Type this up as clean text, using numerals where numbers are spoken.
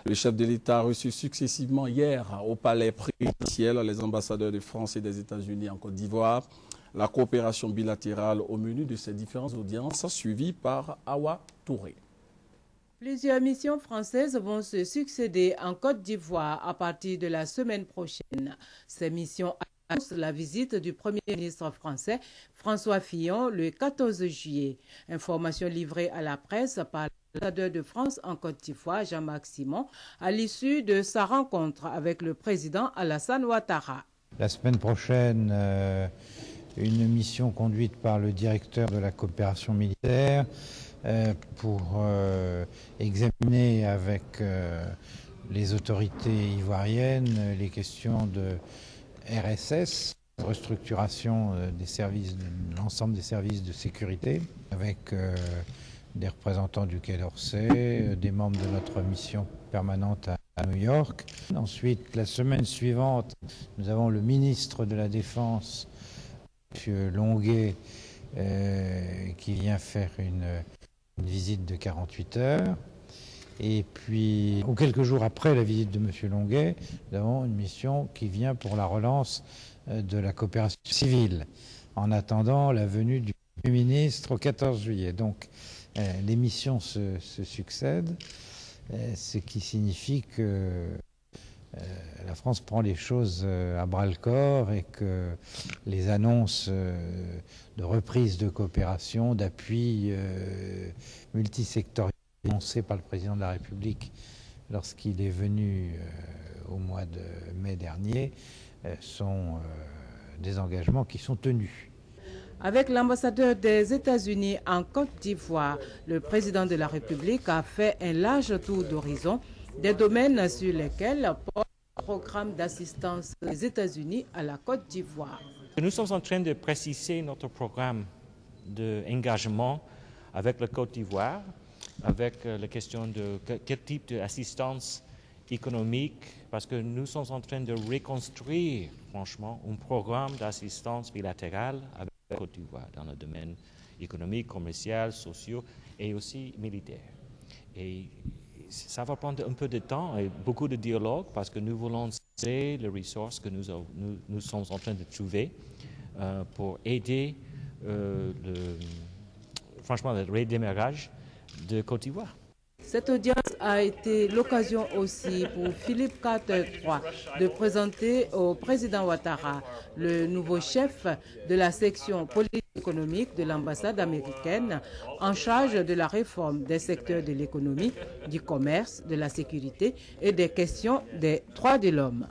Le chef de l'État a reçu successivement hier au palais présidentiel les ambassadeurs de France et des États-Unis en Côte d'Ivoire. La coopération bilatérale au menu de ces différentes audiences suivies par Awa Touré. Plusieurs missions françaises vont se succéder en Côte d'Ivoire à partir de la semaine prochaine. Ces missions annoncent la visite du Premier ministre français François Fillon le 14 juillet. Information livrée à la presse par l'ambassadeur de France en Côte d'Ivoire, Jean-Marc Simon, à l'issue de sa rencontre avec le président Alassane Ouattara. La semaine prochaine, une mission conduite par le directeur de la coopération militaire pour examiner avec les autorités ivoiriennes les questions de RSS, restructuration des services, de l'ensemble des services de sécurité, avec des représentants du Quai d'Orsay, des membres de notre mission permanente à New York. Ensuite, la semaine suivante, nous avons le ministre de la Défense, M. Longuet, qui vient faire une visite de 48 heures. Et puis, quelques jours après la visite de M. Longuet, nous avons une mission qui vient pour la relance de la coopération civile, en attendant la venue du ministre au 14 juillet. Donc, les missions se succèdent, ce qui signifie que la France prend les choses à bras-le-corps et que les annonces de reprise de coopération, d'appui multisectoriel annoncées par le président de la République lorsqu'il est venu au mois de mai dernier sont des engagements qui sont tenus. Avec l'ambassadeur des États-Unis en Côte d'Ivoire, le président de la République a fait un large tour d'horizon des domaines sur lesquels porte le programme d'assistance des États-Unis à la Côte d'Ivoire. Nous sommes en train de préciser notre programme d'engagement avec la Côte d'Ivoire, avec la question de quel type d'assistance économique, parce que nous sommes en train de reconstruire, franchement, un programme d'assistance bilatérale avec la Côte d'Ivoire dans le domaine économique, commercial, social et aussi militaire. Et ça va prendre un peu de temps et beaucoup de dialogue parce que nous voulons saisir les ressources que nous sommes en train de trouver pour aider franchement, le redémarrage de Côte d'Ivoire. Cette audience a été l'occasion aussi pour Philippe Carter-III de présenter au président Ouattara le nouveau chef de la section politique économique de l'ambassade américaine en charge de la réforme des secteurs de l'économie, du commerce, de la sécurité et des questions des droits de l'homme.